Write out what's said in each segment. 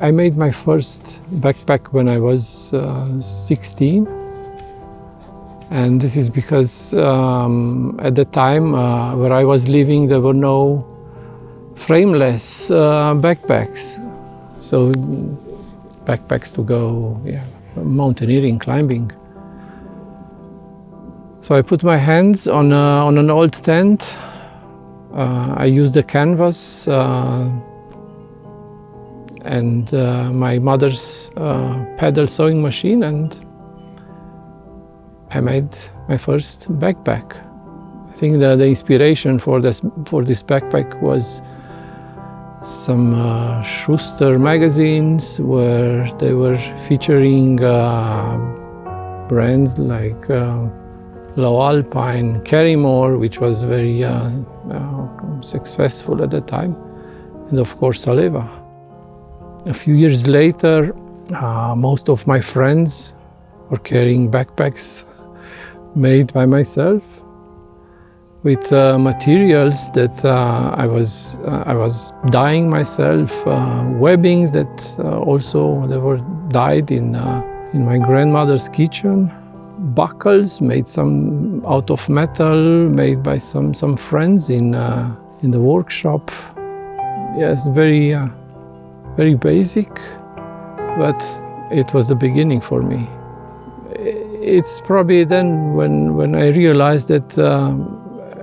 I made my first backpack when I was 16. And this is because at the time where I was living, there were no frameless backpacks. So backpacks to go mountaineering, climbing. So I put my hands on an old tent. I used a canvas and my mother's paddle sewing machine, and I made my first backpack. I think the inspiration for this backpack was some Schuster magazines where they were featuring brands like Low Alpine, Carrymore, which was very successful at the time, and of course SALEWA. A few years later, most of my friends were carrying backpacks made by myself with materials that I was dyeing myself, webbings that also they were dyed in my grandmother's kitchen, buckles made some out of metal, made by some friends in the workshop. Yes, very basic, but it was the beginning for me. It's probably then when I realized that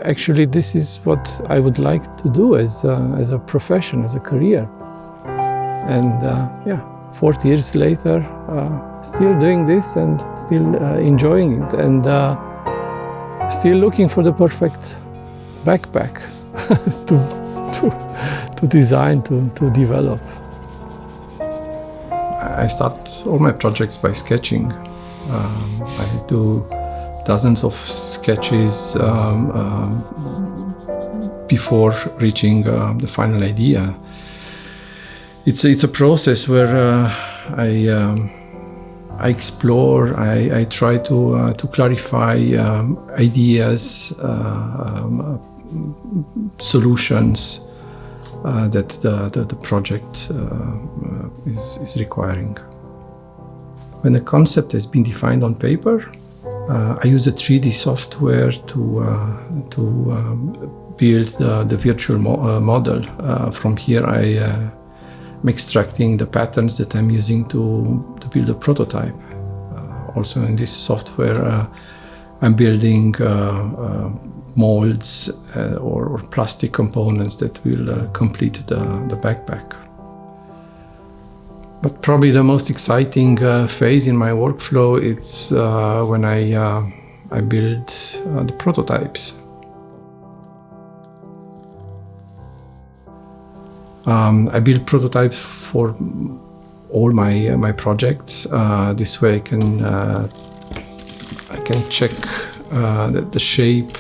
actually this is what I would like to do as a profession, as a career. And 40 years later, still doing this and still enjoying it, and still looking for the perfect backpack to design, to develop. I start all my projects by sketching. I do dozens of sketches before reaching the final idea. It's a process where I explore, I try to clarify ideas, solutions that the project is requiring. When a concept has been defined on paper, I use a 3D software to build the virtual model. From here, I'm extracting the patterns that I'm using to build a prototype. Also in this software, I'm building molds or plastic components that will complete the backpack. But probably the most exciting phase in my workflow is when I build the prototypes. I build prototypes for all my projects. This way I can check that the shape,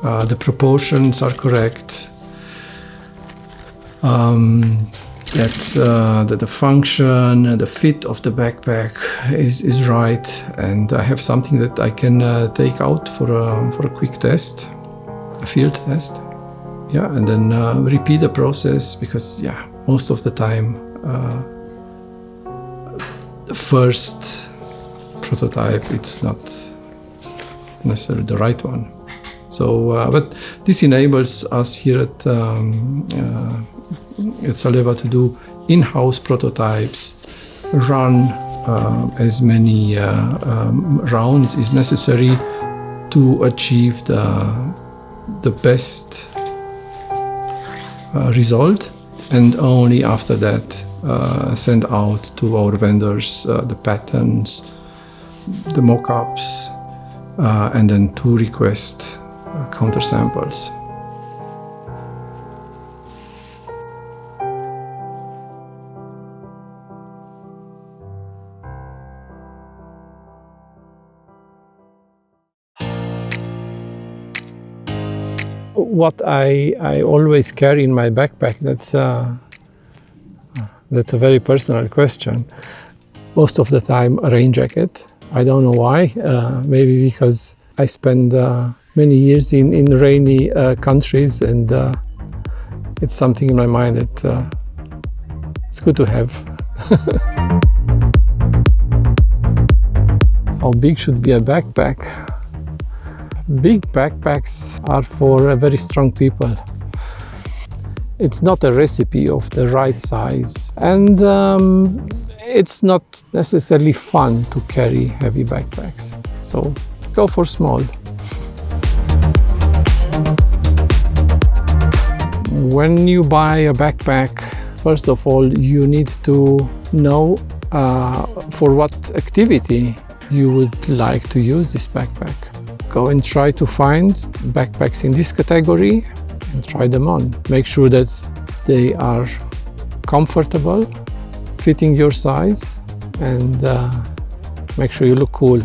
the proportions are correct, that the function, the fit of the backpack is right, and I have something that I can take out for a quick test, a field test. Yeah, and then repeat the process, because most of the time the first prototype, it's not necessarily the right one. So, but this enables us here at SALEWA to do in-house prototypes, run as many rounds as necessary to achieve the best result, and only after that send out to our vendors the patterns, the mock-ups, and then to request counter samples. What I always carry in my backpack, that's a very personal question. Most of the time a rain jacket. I don't know why, maybe because I spend many years in rainy countries, and it's something in my mind that It's good to have. How big should be a backpack? Big backpacks are for very strong people. It's not a recipe of the right size, and it's not necessarily fun to carry heavy backpacks. So go for small. When you buy a backpack, first of all, you need to know for what activity you would like to use this backpack. Go and try to find backpacks in this category and try them on. Make sure that they are comfortable, fitting your size, and make sure you look cool.